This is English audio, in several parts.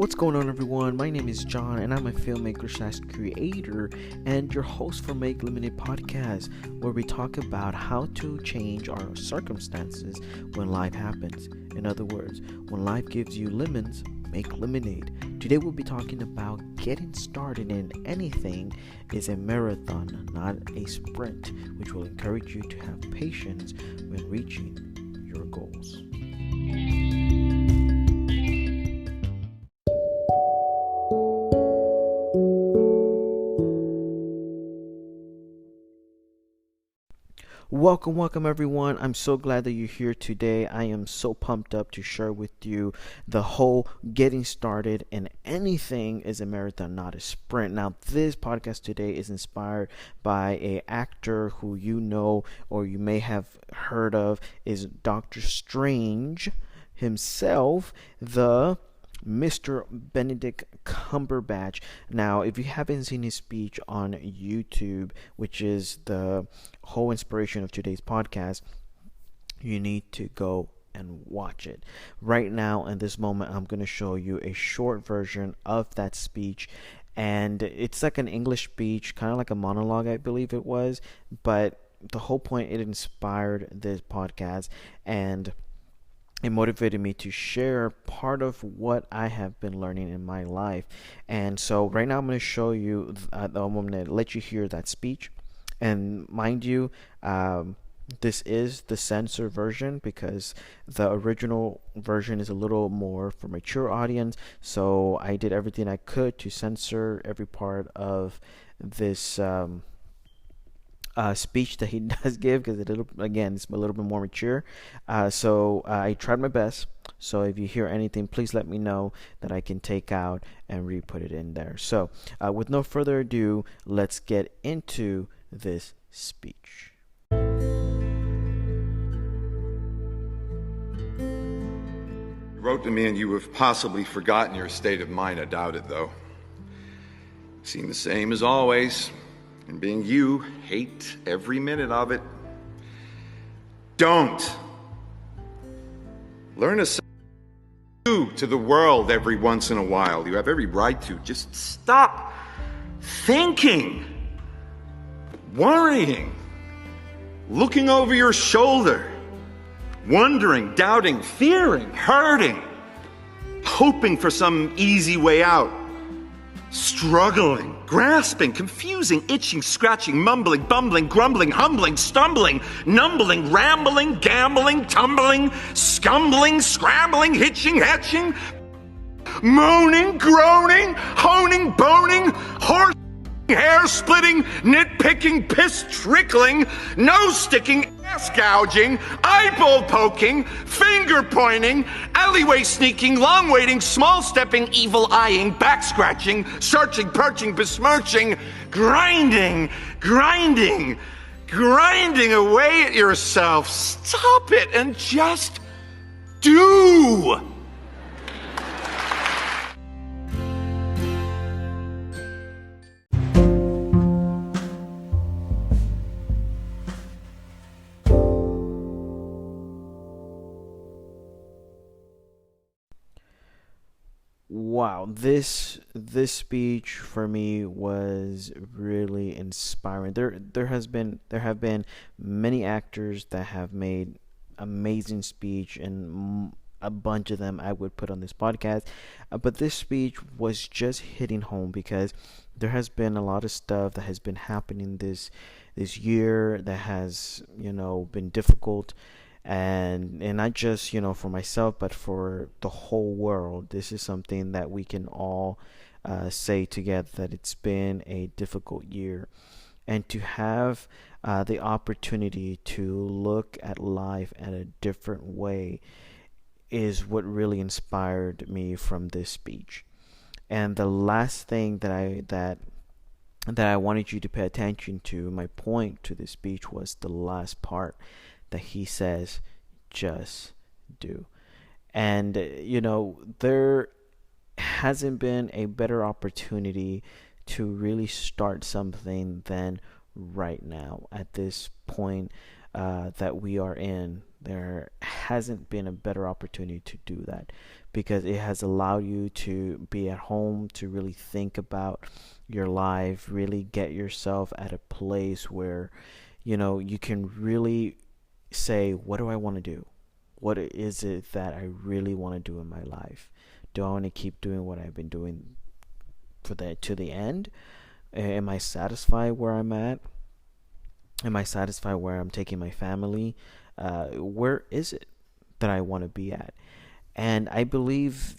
What's going on, everyone? My name is John, and I'm a filmmaker/creator and your host for Make Lemonade Podcast, where we talk about how to change our circumstances when life happens. In other words, when life gives you lemons, make lemonade. Today we'll be talking about getting started in anything is a marathon, not a sprint, which will encourage you to have patience when reaching your goals. Welcome everyone. I'm so glad that you're here today. I am so pumped up to share with you the whole getting started in anything is a marathon, not a sprint. Now, this podcast today is inspired by a actor who you know or you may have heard of, is Doctor Strange himself, the Mr. Benedict Cumberbatch. Now, if you haven't seen his speech on YouTube, which is the whole inspiration of today's podcast, you need to go and watch it. Right now, in this moment, I'm going to show you a short version of that speech. And it's like an English speech, kind of like a monologue, I believe it was. But the whole point, it inspired this podcast. And it motivated me to share part of what I have been learning in my life. And so right now I'm going to show you, I'm going to let you hear that speech. And mind you, this is the censored version because the original version is a little more for mature audience. So I did everything I could to censor every part of this speech that he does give, because it's a little bit more mature. So I tried my best. So if you hear anything, please let me know that I can take out and re-put it in there. So with no further ado, let's get into this speech. You wrote to me and you have possibly forgotten your state of mind. I doubt it, though. Seem the same as always. And being you, hate every minute of it. Don't. Learn to say to the world every once in a while. You have every right to. Just stop thinking, worrying, looking over your shoulder, wondering, doubting, fearing, hurting, hoping for some easy way out. Struggling, grasping, confusing, itching, scratching, mumbling, bumbling, grumbling, humbling, stumbling, numbling, rambling, gambling, tumbling, scumbling, scrambling, hitching, hatching, moaning, groaning, honing, boning, horse, hair splitting, nitpicking, piss trickling, nose sticking, ass gouging, eyeball poking, finger pointing, alleyway sneaking, long waiting, small stepping, evil eyeing, back scratching, searching, perching, besmirching, grinding away at yourself. Stop it and just do. Wow, this speech for me was really inspiring. There have been many actors that have made amazing speech, and a bunch of them I would put on this podcast. But this speech was just hitting home because there has been a lot of stuff that has been happening this year that has been difficult. And not just for myself, but for the whole world. This is something that we can all say together, that it's been a difficult year, and to have the opportunity to look at life in a different way is what really inspired me from this speech. And the last thing that I wanted you to pay attention to, my point to this speech, was the last part that he says, just do. And there hasn't been a better opportunity to really start something than right now at this point that we are in. There hasn't been a better opportunity to do that, because it has allowed you to be at home, to really think about your life, really get yourself at a place where, you can really say, what do I want to do? What is it that I really want to do in my life? Do I want to keep doing what I've been doing to the end? Am I satisfied where I'm at? Am I satisfied where I'm taking my family? Where is it that I want to be at? And I believe,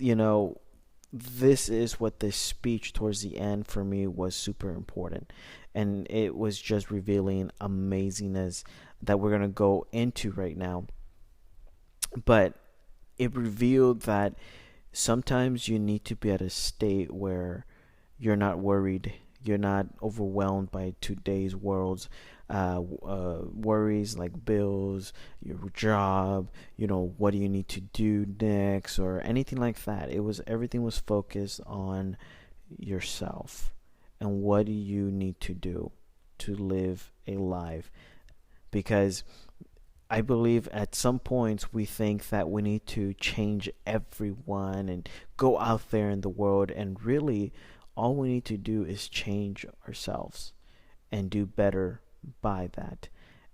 this is what this speech towards the end for me was super important. And it was just revealing amazingness that we're going to go into right now. But it revealed that sometimes you need to be at a state where you're not worried, you're not overwhelmed by today's world's worries, like bills, your job, what do you need to do next, or anything like that. Everything was focused on yourself and what do you need to do to live a life. Because I believe at some points we think that we need to change everyone and go out there in the world, and really all we need to do is change ourselves and do better by that.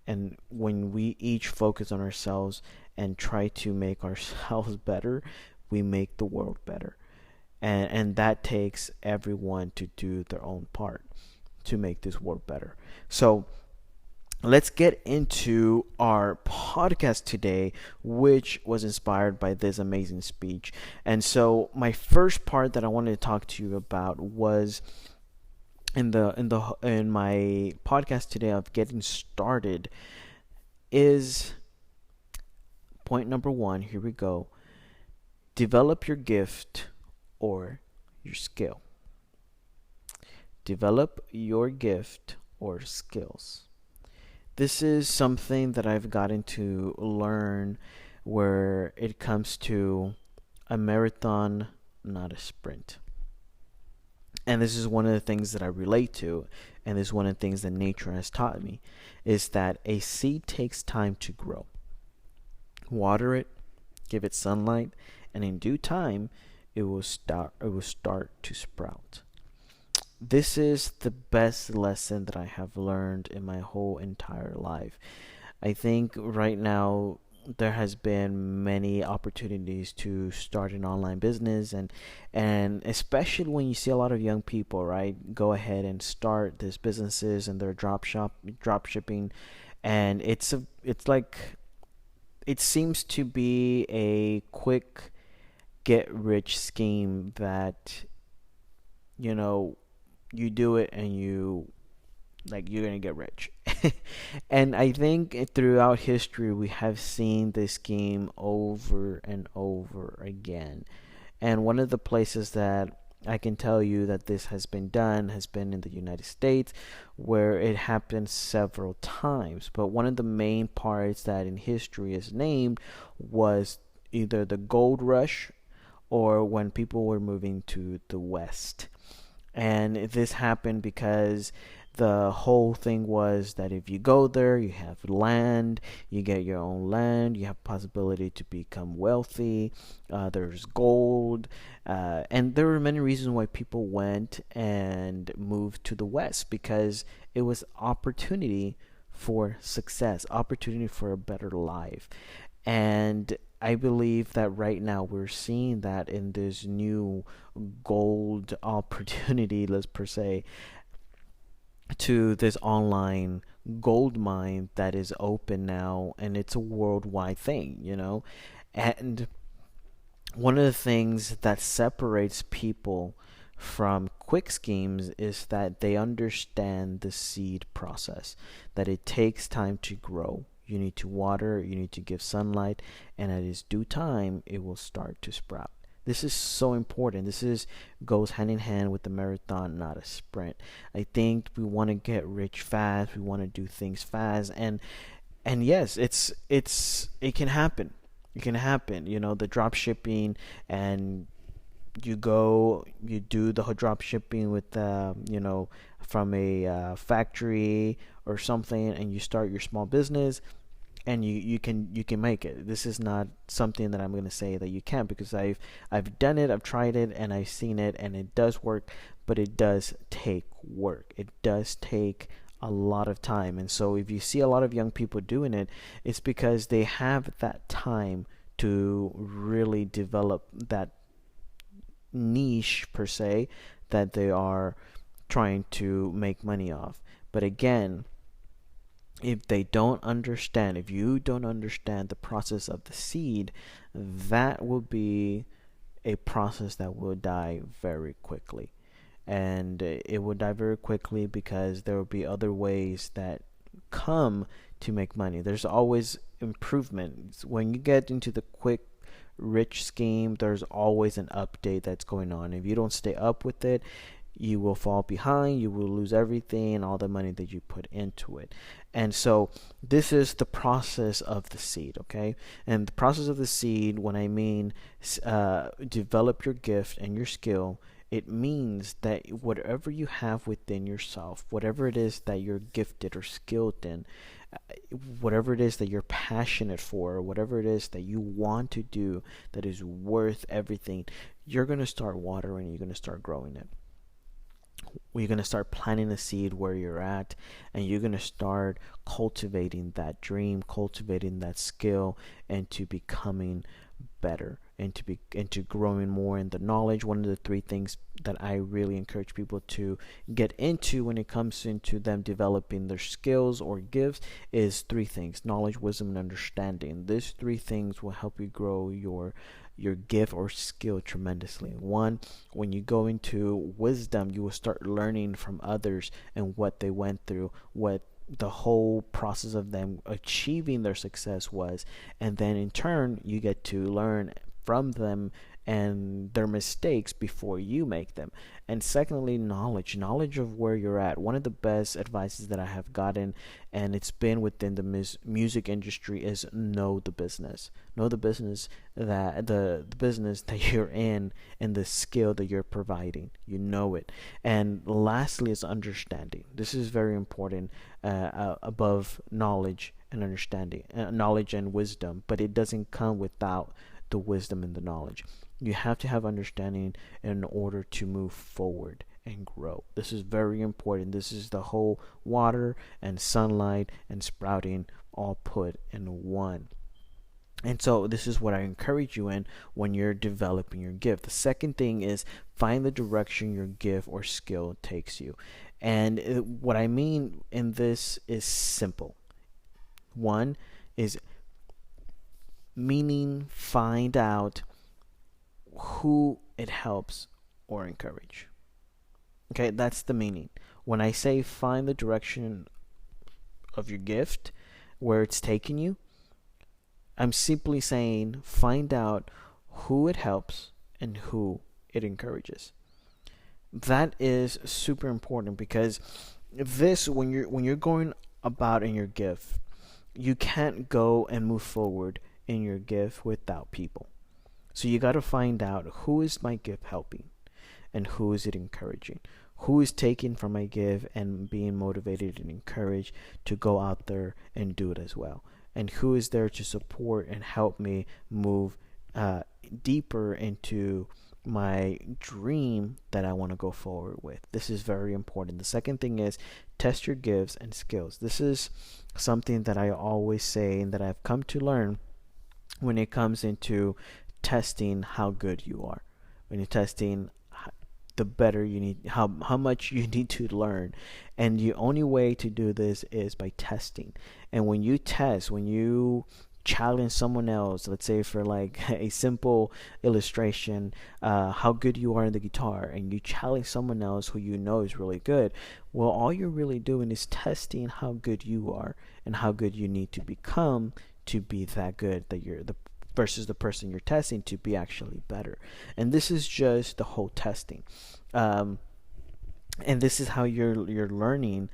And when we each focus on ourselves and try to make ourselves better, we make the world better. And that takes everyone to do their own part to make this world better. So let's get into our podcast today, which was inspired by this amazing speech. And so my first part that I wanted to talk to you about was in my podcast today of getting started, is point number 1. Here we go. Develop your gift or your skill. Develop your gift or skills. This is something that I've gotten to learn where it comes to a marathon, not a sprint. And this is one of the things that I relate to, and this is one of the things that nature has taught me, is that a seed takes time to grow. Water it, give it sunlight, and in due time, it will start to sprout. This is the best lesson that I have learned in my whole entire life. I think right now there has been many opportunities to start an online business, and especially when you see a lot of young people, right, go ahead and start these businesses and their drop shipping, and it's like, it seems to be a quick get rich scheme that you do it and you're gonna get rich. And I think throughout history we have seen this scheme over and over again. And one of the places that I can tell you that this has been done has been in the United States, where it happened several times. But one of the main parts that in history is named was either the gold rush or when people were moving to the West. And this happened because the whole thing was that if you go there, you have land, you get your own land, you have possibility to become wealthy, there's gold, and there were many reasons why people went and moved to the West, because it was opportunity for success, opportunity for a better life. And I believe that right now we're seeing that in this new gold opportunity, let's per se, to this online gold mine that is open now, and it's a worldwide thing, And one of the things that separates people from quick schemes is that they understand the seed process, that it takes time to grow. You need to water, you need to give sunlight, and at its due time, it will start to sprout. This is so important. Goes hand in hand with the marathon, not a sprint. I think we want to get rich fast. We want to do things fast, and yes, it can happen. It can happen. The drop shipping, and you do the drop shipping with from a factory or something, and you start your small business. and you can make it. This is not something that I'm going to say that you can't, because I've done it, I've tried it, and I've seen it, and it does work. But it does take work. It does take a lot of time. And so if you see a lot of young people doing it, it's because they have that time to really develop that niche per se that they are trying to make money off. But again, if you don't understand the process of the seed, that will be a process that will die very quickly. And it will die very quickly because there will be other ways that come to make money. There's always improvements. When you get into the quick rich scheme, there's always an update that's going on. If you don't stay up with it, you will fall behind, you will lose everything and all the money that you put into it. And so this is the process of the seed, okay? And the process of the seed, when I mean develop your gift and your skill, it means that whatever you have within yourself, whatever it is that you're gifted or skilled in, whatever it is that you're passionate for, whatever it is that you want to do that is worth everything, you're going to start watering, you're going to start growing it. You're going to start planting a seed where you're at, and you're going to start cultivating that dream, cultivating that skill, and to becoming better, and to growing more in the knowledge. One of the three things that I really encourage people to get into when it comes into them developing their skills or gifts is three things: knowledge, wisdom, and understanding. These three things will help you grow your gift or skill tremendously. One, when you go into wisdom, you will start learning from others and what they went through, what the whole process of them achieving their success was, and then in turn you get to learn from them and their mistakes before you make them. And secondly, knowledge of where you're at. One of the best advices that I have gotten, and it's been within the music industry, is know the business. Know the business that the business that you're in and the skill that you're providing. You know it. And lastly is understanding. This is very important, above knowledge and understanding, knowledge and wisdom, but it doesn't come without the wisdom and the knowledge. You have to have understanding in order to move forward and grow. This is very important. This is the whole water and sunlight and sprouting all put in one. And so this is what I encourage you in when you're developing your gift. The second thing is find the direction your gift or skill takes you. And what I mean in this is simple. One is meaning find out who it helps or encourage. Okay, that's the meaning. When I say find the direction of your gift, where it's taking you, I'm simply saying find out who it helps and who it encourages. That is super important, because this, when you're going about in your gift, you can't go and move forward in your gift without people. So you got to find out who is my gift helping and who is it encouraging. Who is taking from my gift and being motivated and encouraged to go out there and do it as well. And who is there to support and help me move deeper into my dream that I want to go forward with. This is very important. The second thing is test your gifts and skills. This is something that I always say and that I've come to learn when it comes into testing how good you are. When you're testing the better you need, how much you need to learn. And the only way to do this is by testing. And when you test, when you challenge someone else, let's say for like a simple illustration, how good you are in the guitar, and you challenge someone else who you know is really good, well, all you're really doing is testing how good you are and how good you need to become to be that good, that you're the versus the person you're testing to be actually better. And this is just the whole testing, and this is how you're learning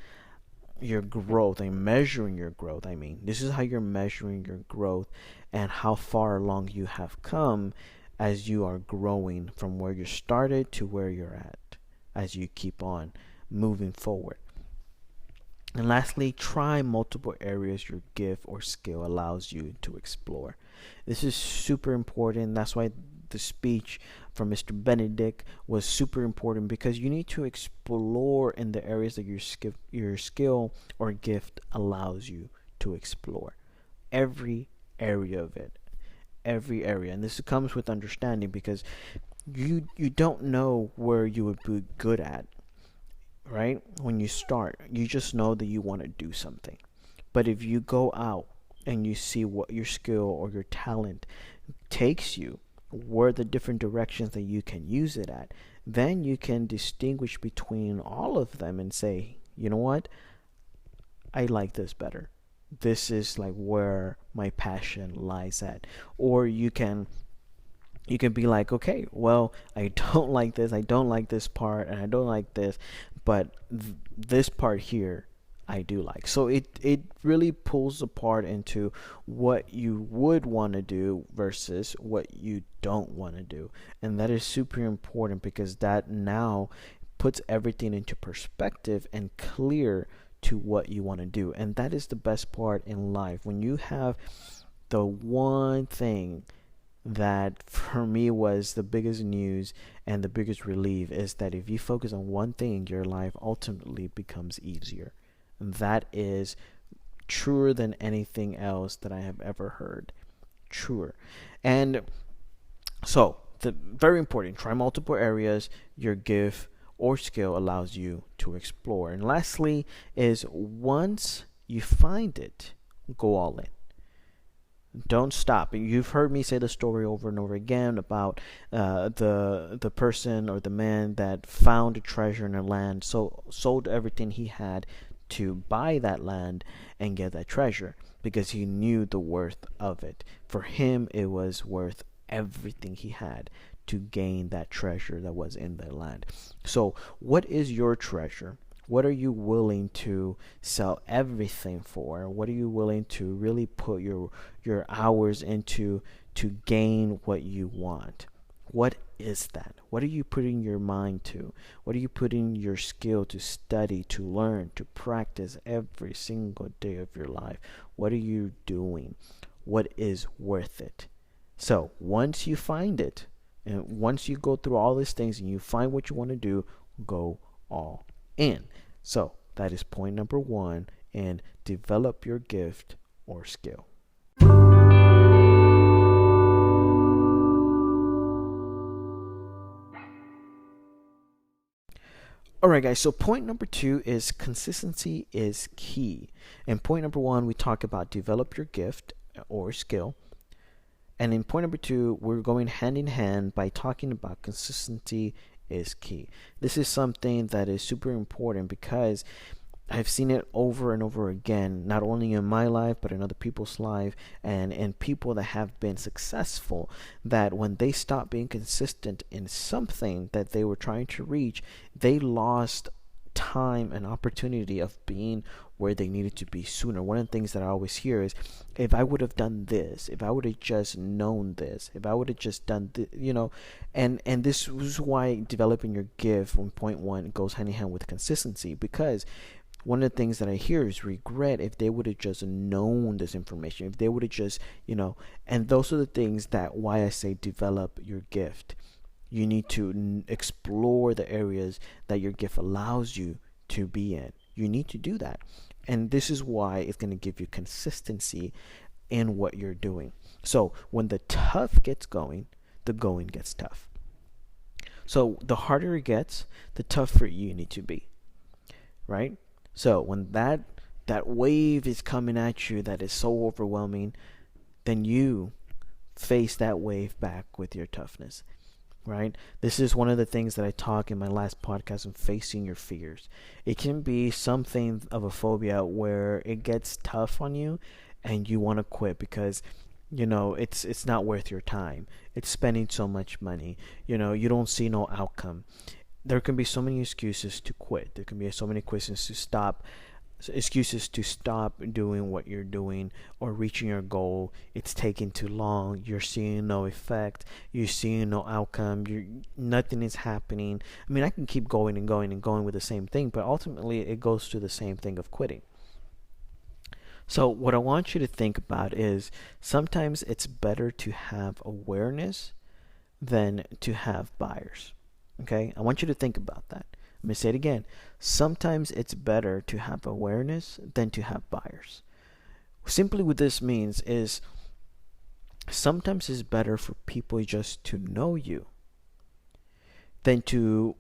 your growth and measuring your growth. I mean, this is how you're measuring your growth and how far along you have come as you are growing from where you started to where you're at as you keep on moving forward. And lastly, try multiple areas your gift or skill allows you to explore. This is super important. That's why the speech from Mr. Benedict was super important, because you need to explore in the areas that your skill or gift allows you to explore. Every area of it. Every area. And this comes with understanding, because you don't know where you would be good at, right? When you start, you just know that you want to do something. But if you go out and you see what your skill or your talent takes you, where the different directions that you can use it at, then you can distinguish between all of them and say, you know what, I like this better. This is like where my passion lies at. Or you can be like, okay, well, I don't like this, I don't like this part, and I don't like this, but this part here I do like. So it really pulls apart into what you would want to do versus what you don't want to do. And that is super important, because that now puts everything into perspective and clear to what you want to do. And that is the best part in life. When you have the one thing that for me was the biggest news and the biggest relief, is that if you focus on one thing, your life ultimately becomes easier. And that is truer than anything else that I have ever heard. Truer. And so, very important, try multiple areas your gift or skill allows you to explore. And lastly is, once you find it, go all in. Don't stop. You've heard me say the story over and over again about the person or the man that found a treasure in a land, so sold everything he had to buy that land and get that treasure, because he knew the worth of it. For him, it was worth everything he had to gain that treasure that was in the land. So, what is your treasure? What are you willing to sell everything for? What are you willing to really put your hours into to gain what you want? What is that? What are you putting your mind to? What are you putting your skill to study, to learn, to practice every single day of your life? What are you doing? What is worth it? So once you find it, and once you go through all these things and you find what you want to do, go all in. So that is point number 1, and develop your gift or skill. Alright guys, so point number 2 is consistency is key. And point number 1, we talk about develop your gift or skill. And in point number 2, we're going hand in hand by talking about consistency is key. This is something that is super important, because I've seen it over and over again, not only in my life, but in other people's life, and people that have been successful, that when they stopped being consistent in something that they were trying to reach, they lost time and opportunity of being where they needed to be sooner. One of the things that I always hear is, if I would have done this, if I would have just known this, if I would have just done this, and this is why developing your gift on point 1 goes hand in hand with consistency, because one of the things that I hear is regret. If they would have just known this information, if they would have just, and those are the things that why I say develop your gift. You need to explore the areas that your gift allows you to be in. You need to do that. And this is why it's going to give you consistency in what you're doing. So when the tough gets going, the going gets tough. So the harder it gets, the tougher you need to be, right? So when that wave is coming at you that is so overwhelming, then you face that wave back with your toughness, right? This is one of the things that I talk in my last podcast on facing your fears. It can be something of a phobia where it gets tough on you and you want to quit because it's not worth your time. It's spending so much money. You don't see no outcome. There can be so many excuses to quit. There can be so many questions to stop excuses to stop doing what you're doing or reaching your goal. It's taking too long. You're seeing no effect. You're seeing no outcome. Nothing is happening. I mean, I can keep going and going and going with the same thing, but ultimately it goes to the same thing of quitting. So what I want you to think about is sometimes it's better to have awareness than to have buyers. Okay? I want you to think about that. Let me say it again. Sometimes it's better to have awareness than to have buyers. Simply what this means is sometimes it's better for people just to know you than to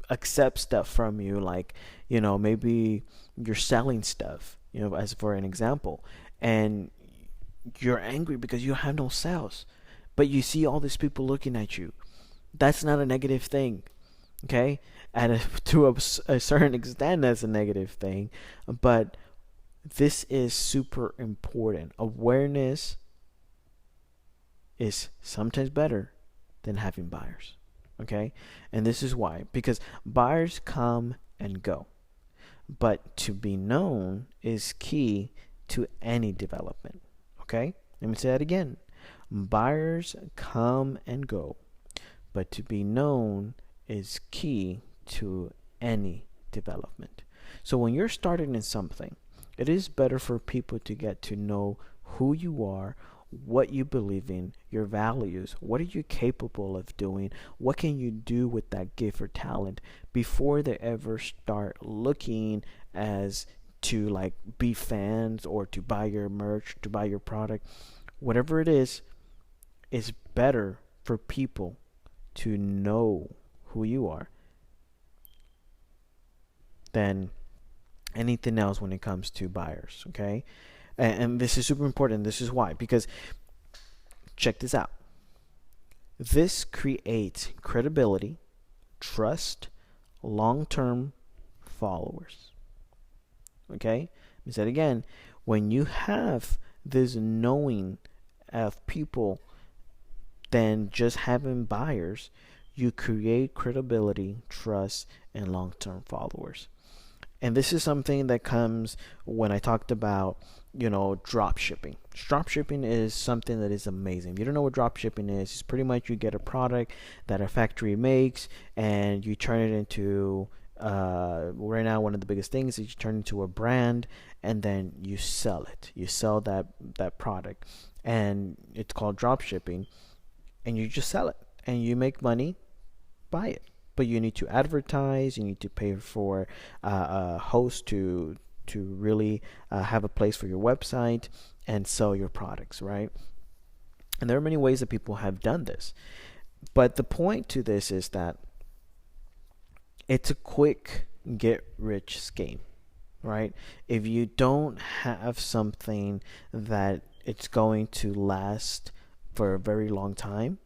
accept stuff from you, like, maybe you're selling stuff, as for an example, and you're angry because you have no sales, but you see all these people looking at you. That's not a negative thing. Okay, and to a certain extent, that's a negative thing, but this is super important. Awareness is sometimes better than having buyers. Okay, and this is why, because buyers come and go, but to be known is key to any development. Okay, let me say that again. Buyers come and go, but to be known is key to any development. So when you're starting in something, it is better for people to get to know who you are, what you believe in, your values, what are you capable of doing, what can you do with that gift or talent before they ever start looking as to like be fans or to buy your merch, to buy your product. Whatever it is better for people to know who you are than anything else when it comes to buyers. Okay, and this is super important. This is why, because check this out. This creates credibility, trust, long-term followers. Okay, let me say it again. When you have this knowing of people than just having buyers, you create credibility, trust, and long-term followers. And this is something that comes when I talked about, drop shipping. Drop shipping is something that is amazing. If you don't know what drop shipping is, it's pretty much you get a product that a factory makes and you turn it into, right now one of the biggest things is you turn it into a brand and then you sell it. You sell that product, and it's called drop shipping, and you just sell it and you make money. Buy it, but you need to advertise. You need to pay for a host to really have a place for your website and sell your products, right? And there are many ways that people have done this, but the point to this is that it's a quick get rich scheme, right? If you don't have something that it's going to last for a very long time,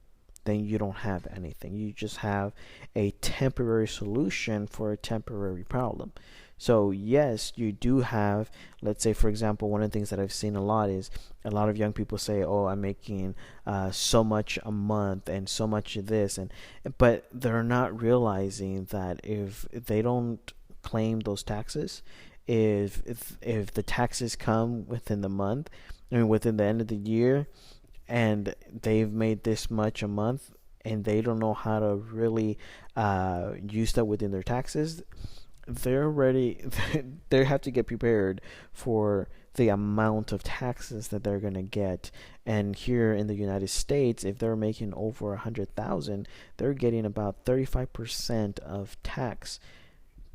then you don't have anything. You just have a temporary solution for a temporary problem. So yes, you do have, let's say for example, one of the things that I've seen a lot is a lot of young people say, oh, I'm making so much a month and so much of this, but they're not realizing that if they don't claim those taxes, if the taxes come within the month, within the end of the year, and they've made this much a month and they don't know how to really use that within their taxes, they have to get prepared for the amount of taxes that they're going to get. And here in the United States, if they're making over 100,000, they're getting about 35% of tax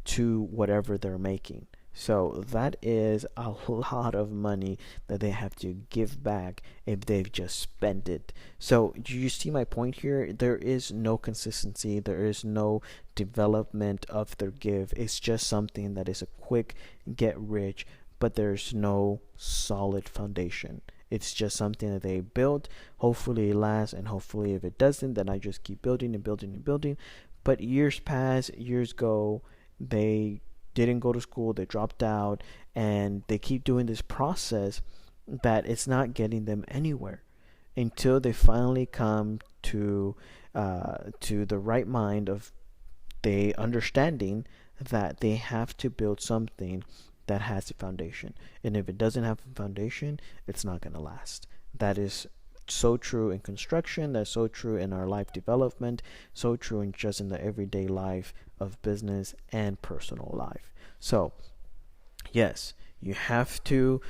to whatever they're making. So that is a lot of money that they have to give back if they've just spent it. So do you see my point here? There is no consistency. There is no development of their give. It's just something that is a quick get rich, but there's no solid foundation. It's just something that they built. Hopefully it lasts, and hopefully if it doesn't, then I just keep building and building and building. But years pass, years go, they didn't go to school, they dropped out, and they keep doing this process that it's not getting them anywhere until they finally come to the right mind of the understanding that they have to build something that has a foundation. And if it doesn't have a foundation, it's not going to last. That is so true in construction, that's so true in our life development, so true in just in the everyday life of business and personal life. So yes, you have to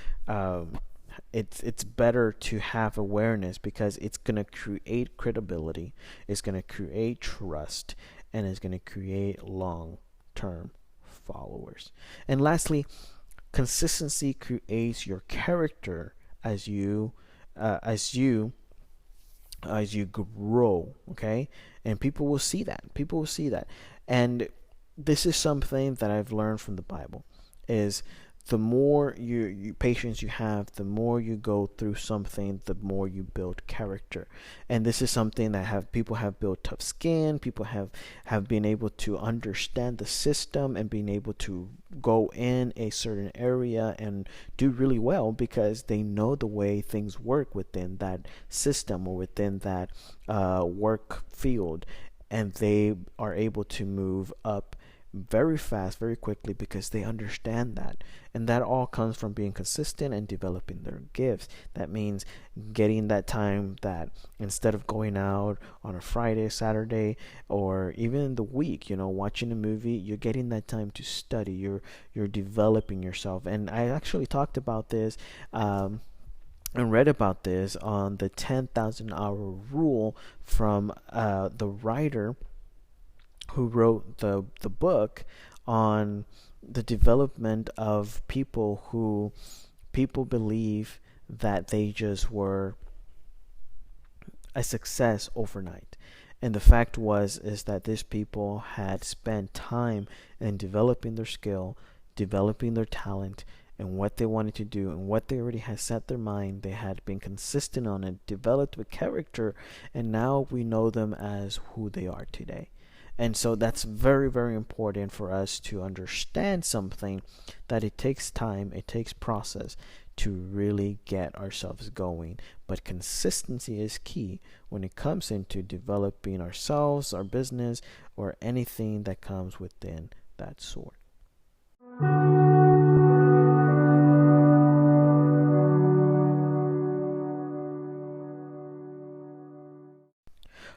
it's better to have awareness, because it's going to create credibility, it's going to create trust, and it's going to create long term followers. And lastly, consistency creates your character as you as you grow. Okay, and people will see that. And this is something that I've learned from the Bible, is the more you patience you have, the more you go through something, the more you build character. And this is something that people have built tough skin. People have been able to understand the system and being able to go in a certain area and do really well, because they know the way things work within that system or within that work field, and they are able to move up very fast, very quickly, because they understand that. And that all comes from being consistent and developing their gifts. That means getting that time, that instead of going out on a Friday, Saturday, or even the week, watching a movie, you're getting that time to study. You're developing yourself. And I actually talked about this and read about this on the 10,000 hour rule from the writer who wrote the book on the development of people who people believe that they just were a success overnight. And the fact is that these people had spent time in developing their skill, developing their talent, and what they wanted to do, and what they already had set their mind. They had been consistent on it, developed a character, and now we know them as who they are today. And so that's very, very important for us to understand something, that it takes time, it takes process to really get ourselves going. But consistency is key when it comes into developing ourselves, our business, or anything that comes within that sort.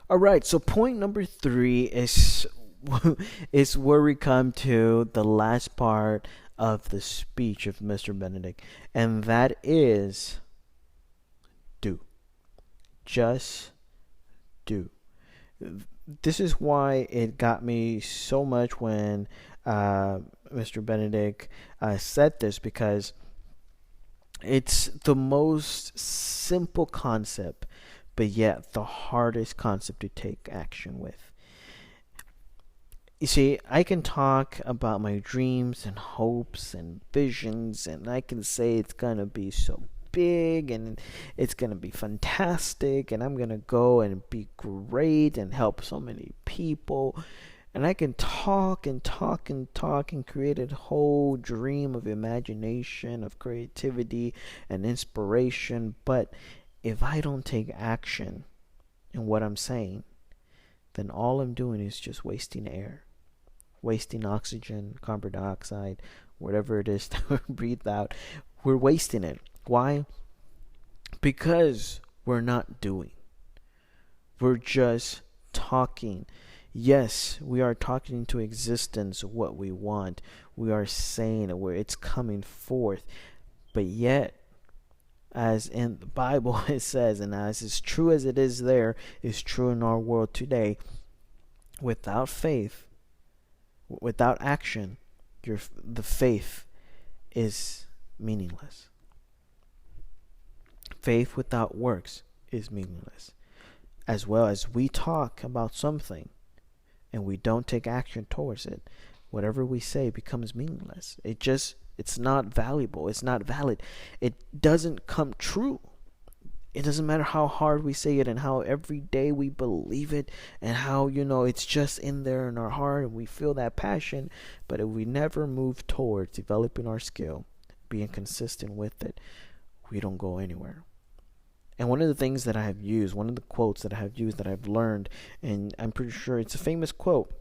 All right, so point number 3 is is where we come to the last part of the speech of Mr. Benedict, and that is do. Just do. This is why it got me so much when Mr. Benedict said this, because it's the most simple concept, but yet the hardest concept to take action with. You see, I can talk about my dreams and hopes and visions, and I can say it's going to be so big and it's going to be fantastic, and I'm going to go and be great and help so many people. And I can talk and talk and talk and create a whole dream of imagination, of creativity and inspiration, but if I don't take action in what I'm saying, then all I'm doing is just wasting air, wasting oxygen, carbon dioxide, whatever it is that we breathe out. We're wasting it. Why? Because we're not doing. We're just talking. Yes, we are talking into existence what we want. We are saying it, where it's coming forth. But yet, as in the Bible it says, and as true as it is there, is true in our world today, without faith, without action, the faith is meaningless. Faith without works is meaningless. As well as we talk about something and we don't take action towards it, whatever we say becomes meaningless. It's not valuable. It's not valid. It doesn't come true. It doesn't matter how hard we say it and how every day we believe it and how, it's just in there in our heart and we feel that passion. But if we never move towards developing our skill, being consistent with it, we don't go anywhere. And one of the things that I have used, one of the quotes that I have used that I've learned, and I'm pretty sure it's a famous quote,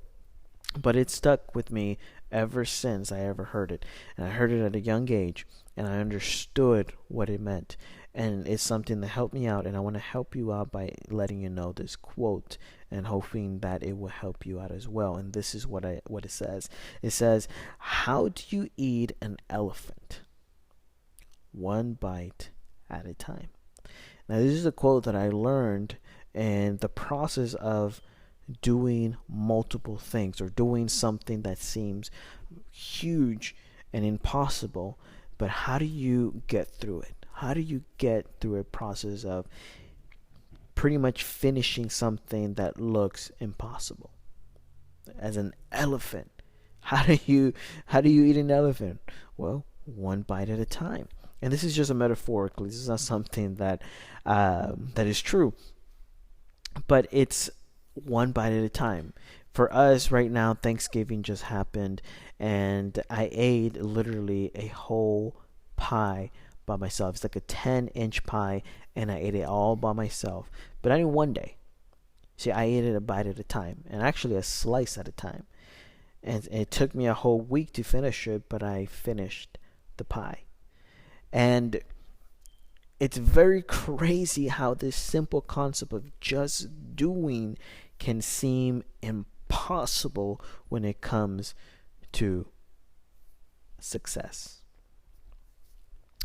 but it stuck with me ever since I ever heard it. And I heard it at a young age, and I understood what it meant. And it's something that helped me out, and I want to help you out by letting you know this quote and hoping that it will help you out as well. And this is what it says. It says, "How do you eat an elephant? One bite at a time." Now, this is a quote that I learned in the process of doing multiple things, or doing something that seems huge and impossible. But how do you get through it? How do you get through a process of pretty much finishing something that looks impossible? As an elephant, how do you eat an elephant? Well, one bite at a time. And this is just a metaphorically. This is not something that is true, but it's one bite at a time. For us right now, Thanksgiving just happened, and I ate literally a whole pie by myself. It's like a 10-inch pie, and I ate it all by myself. But only one day. See, I ate it a bite at a time, and actually a slice at a time. And it took me a whole week to finish it, but I finished the pie. And it's very crazy how this simple concept of just doing can seem impossible when it comes to success.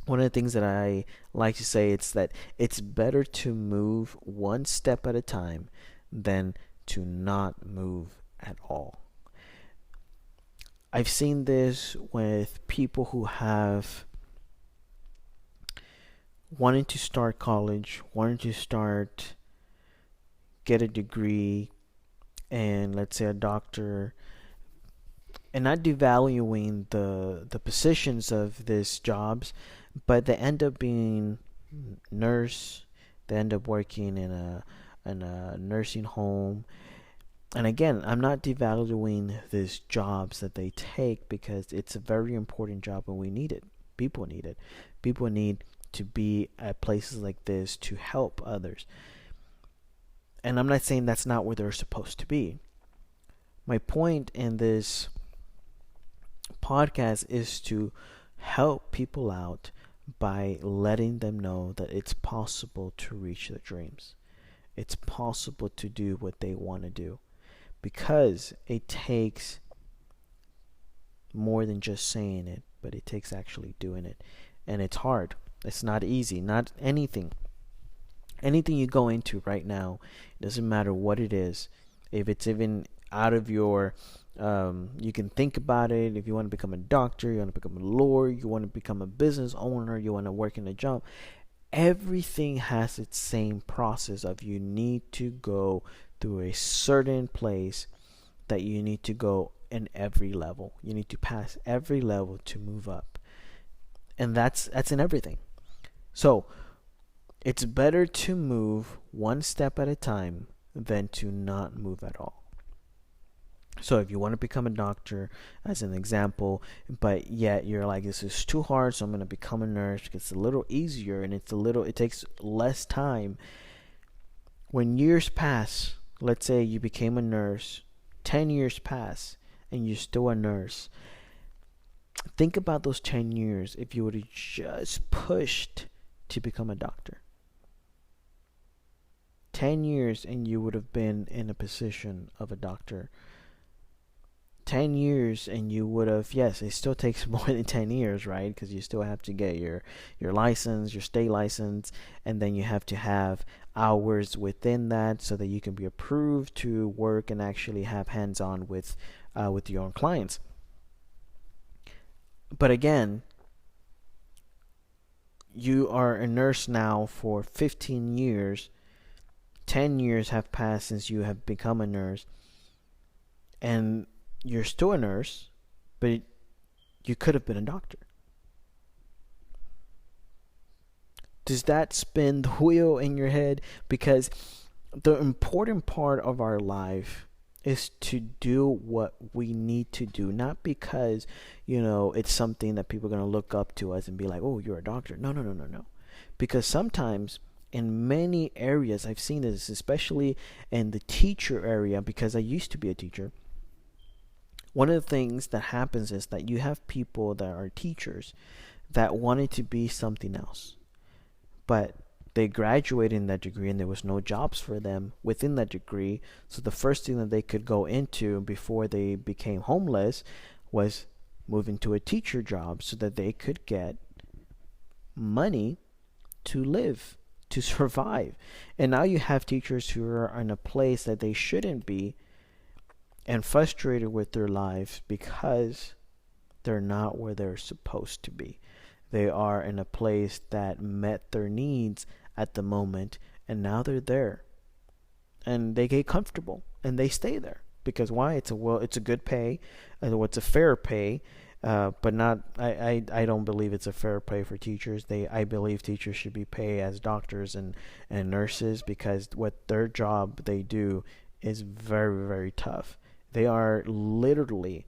One of the things that I like to say is that it's better to move one step at a time than to not move at all. I've seen this with people who have wanted to start college, wanted to get a degree, and let's say a doctor, and not devaluing the positions of these jobs, but they end up being nurse. They end up working in a nursing home. And again, I'm not devaluing these jobs that they take, because it's a very important job and we need it. People need it. People need to be at places like this to help others. And I'm not saying that's not where they're supposed to be. My point in this podcast is to help people out by letting them know that it's possible to reach their dreams. It's possible to do what they want to do, because it takes more than just saying it, but it takes actually doing it. And it's hard. It's not easy. Not anything you go into right now, it doesn't matter what it is. If it's even out of your you can think about it. If you want to become a doctor, you want to become a lawyer, you want to become a business owner, you want to work in a job, everything has its same process of you need to go through a certain place that you need to go in every level. You need to pass every level to move up. And that's in everything. So it's better to move one step at a time than to not move at all. So if you want to become a doctor, as an example, but yet you're like, this is too hard, so I'm going to become a nurse because it's a little easier and it takes less time. When years pass, let's say you became a nurse, 10 years pass, and you're still a nurse. Think about those 10 years if you would have just pushed to become a doctor. 10 years and you would have been in a position of a doctor. 10 years and you would have, yes, it still takes more than 10 years, right? Because you still have to get your license, your state license, and then you have to have hours within that so that you can be approved to work and actually have hands-on with your own clients. But again, you are a nurse now for 15 years. 10 years have passed since you have become a nurse. And you're still a nurse, but you could have been a doctor. Does that spin the wheel in your head? Because the important part of our life is to do what we need to do, not because, it's something that people are going to look up to us and be like, oh, you're a doctor. No. Because sometimes in many areas, I've seen this, especially in the teacher area, because I used to be a teacher. one of the things that happens is that you have people that are teachers that wanted to be something else, but they graduated in that degree and there was no jobs for them within that degree. So the first thing that they could go into before they became homeless was move into a teacher job so that they could get money to live, to survive. And now you have teachers who are in a place that they shouldn't be and frustrated with their lives because they're not where they're supposed to be. They are in a place that met their needs at the moment, and now they're there. And they get comfortable and they stay there. Because why? It's a good pay, it's a fair pay, but not. I don't believe it's a fair pay for teachers. I believe teachers should be paid as doctors and nurses, because what their job they do is very, very tough. They are literally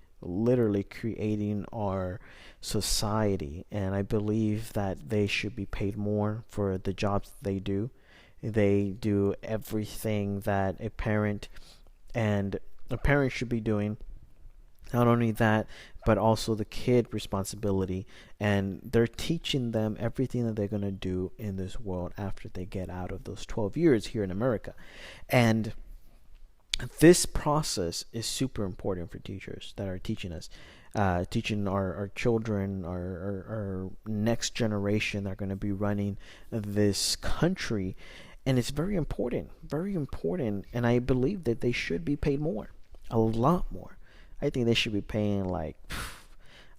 creating our society, and I believe that they should be paid more for the jobs they do. They do everything that a parent should be doing. Not only that, but also the kid responsibility, and they're teaching them everything that they're going to do in this world after they get out of those 12 years here in America. And this process is super important for teachers that are teaching us, teaching our children, our next generation that are going to be running this country. And it's very important, and I believe that they should be paid more, a lot more. I think they should be paying like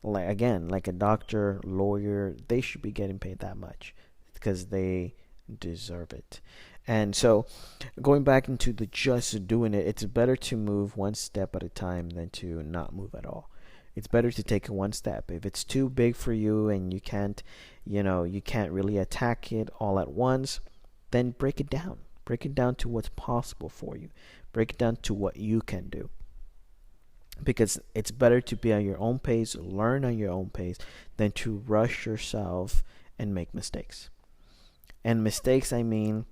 a doctor, lawyer. They should be getting paid that much because they deserve it. And so, going back into the just doing it, it's better to move one step at a time than to not move at all. It's better to take one step. If it's too big for you and you can't really attack it all at once, then break it down. Break it down to what's possible for you. Break it down to what you can do. Because it's better to be at your own pace, learn at your own pace, than to rush yourself and make mistakes. And mistakes, I mean,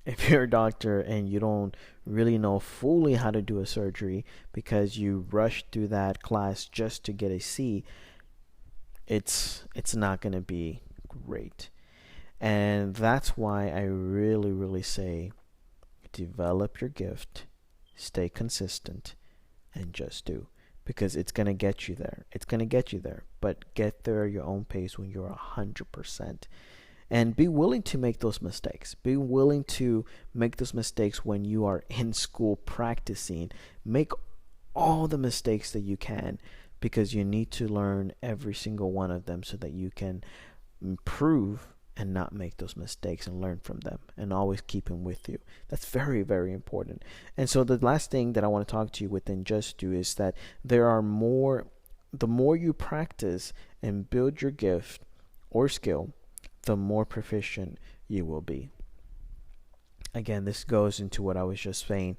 if you're a doctor and you don't really know fully how to do a surgery because you rushed through that class just to get a C, it's not going to be great. And that's why I really say develop your gift, stay consistent, and just do. Because it's going to get you there. It's going to get you there. But get there at your own pace when you're 100%. And be willing to make those mistakes. Be willing to make those mistakes when you are in school practicing. Make all the mistakes that you can, because you need to learn every single one of them so that you can improve and not make those mistakes and learn from them and always keep them with you. That's very, very important. And so the last thing that I want to talk to you within Just Do is that the more you practice and build your gift or skill, the more proficient you will be. Again, this goes into what I was just saying.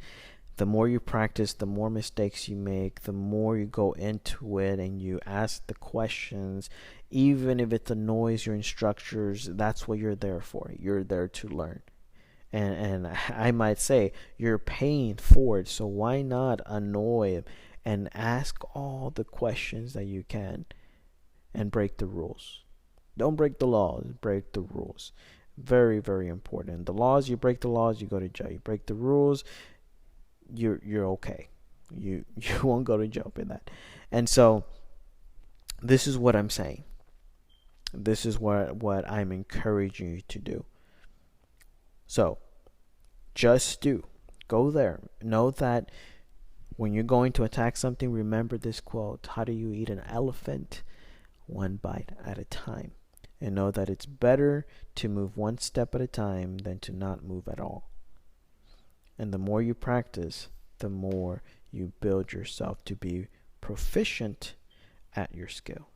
The more you practice, the more mistakes you make, the more you go into it and you ask the questions, even if it annoys your instructors. That's what you're there for. You're there to learn. And I might say you're paying for it, so why not annoy and ask all the questions that you can and break the rules. Don't break the laws, break the rules. Very, very important. The laws, you break the laws, you go to jail. You break the rules, you're okay. You won't go to jail for that. And so this is what I'm saying. This is what I'm encouraging you to do. So just do. Go there. Know that when you're going to attack something, remember this quote: how do you eat an elephant? One bite at a time. And know that it's better to move one step at a time than to not move at all. And the more you practice, the more you build yourself to be proficient at your skill.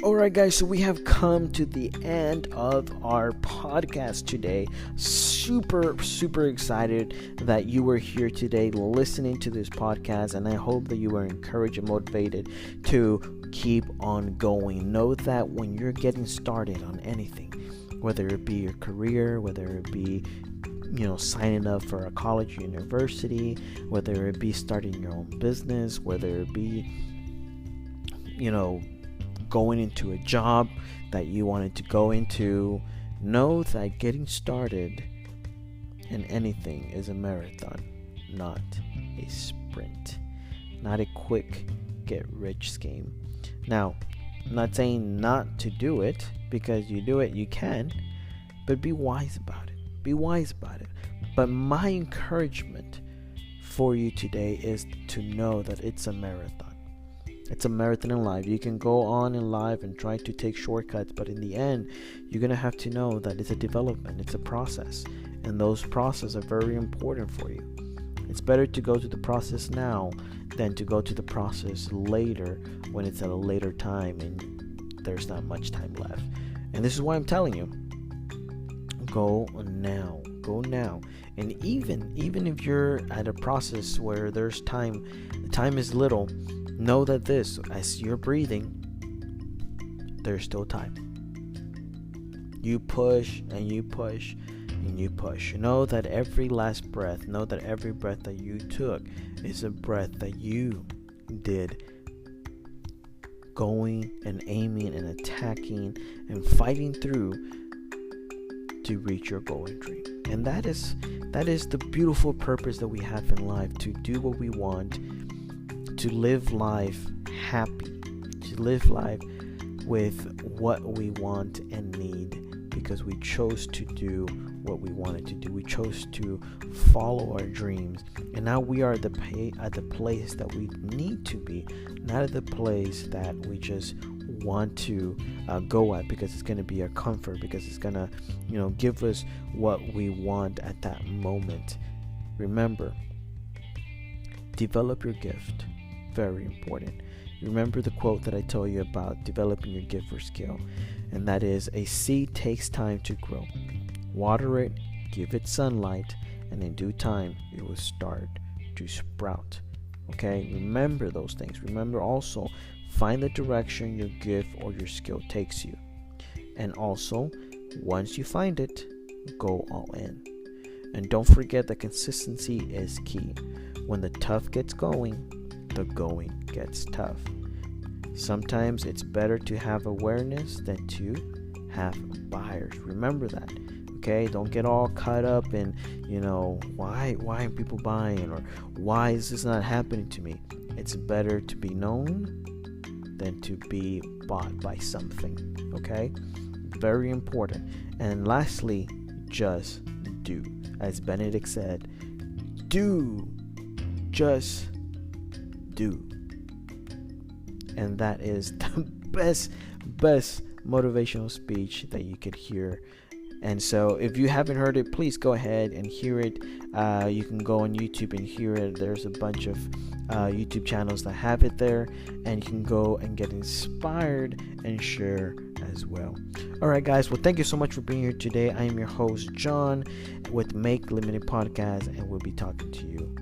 Alright guys, so we have come to the end of our podcast today. Super excited that you were here today listening to this podcast, and I hope that you were encouraged and motivated to keep on going. Know that when you're getting started on anything, whether it be your career, whether it be signing up for a college or university, whether it be starting your own business, whether it be going into a job that you wanted to go into, know that getting started in anything is a marathon, not a sprint, not a quick get rich scheme. Now, I'm not saying not to do it, because you do it, you can, but be wise about it. Be wise about it. But my encouragement for you today is to know that it's a marathon. It's a marathon in life. You can go on in life and try to take shortcuts, but in the end, you're going to have to know that it's a development, it's a process, and those processes are very important for you. It's better to go to the process now than to go to the process later when it's at a later time and there's not much time left. And this is why I'm telling you, go now. And even if you're at a process where there's time, the time is little, know that as you're breathing, there's still time. You push and you push and you push. Know that every last breath, know that every breath that you took is a breath that you did going and aiming and attacking and fighting through to reach your goal and dream. And that is the beautiful purpose that we have in life, to do what we want, to live life happy, to live life with what we want and need, because we chose to do what we wanted to do. We chose to follow our dreams, and now we are at the place that we need to be, not at the place that we just want to go at because it's going to be a comfort, because it's going to give us what we want at that moment. Remember, develop your gift. Very important. Remember the quote that I told you about developing your gift or skill, and that is, a seed takes time to grow. Water it, give it sunlight, and in due time it will start to sprout. Okay, remember those things. Remember also, find the direction your gift or your skill takes you, and also once you find it, go all in. And don't forget that consistency is key. When the tough gets going, the going gets tough. Sometimes it's better to have awareness than to have buyers. Remember that. Okay, don't get all caught up in why aren't people buying, or why is this not happening to me. It's better to be known than to be bought by something. Okay, very important. And lastly, just do. As Benedict said, just do. And that is the best motivational speech that you could hear. And so if you haven't heard it, please go ahead and hear it. You can go on YouTube and hear it. There's a bunch of YouTube channels that have it there, and you can go and get inspired and share as well. Alright guys, well, thank you so much for being here today. I am your host, John, with Make Limited Podcast, and we'll be talking to you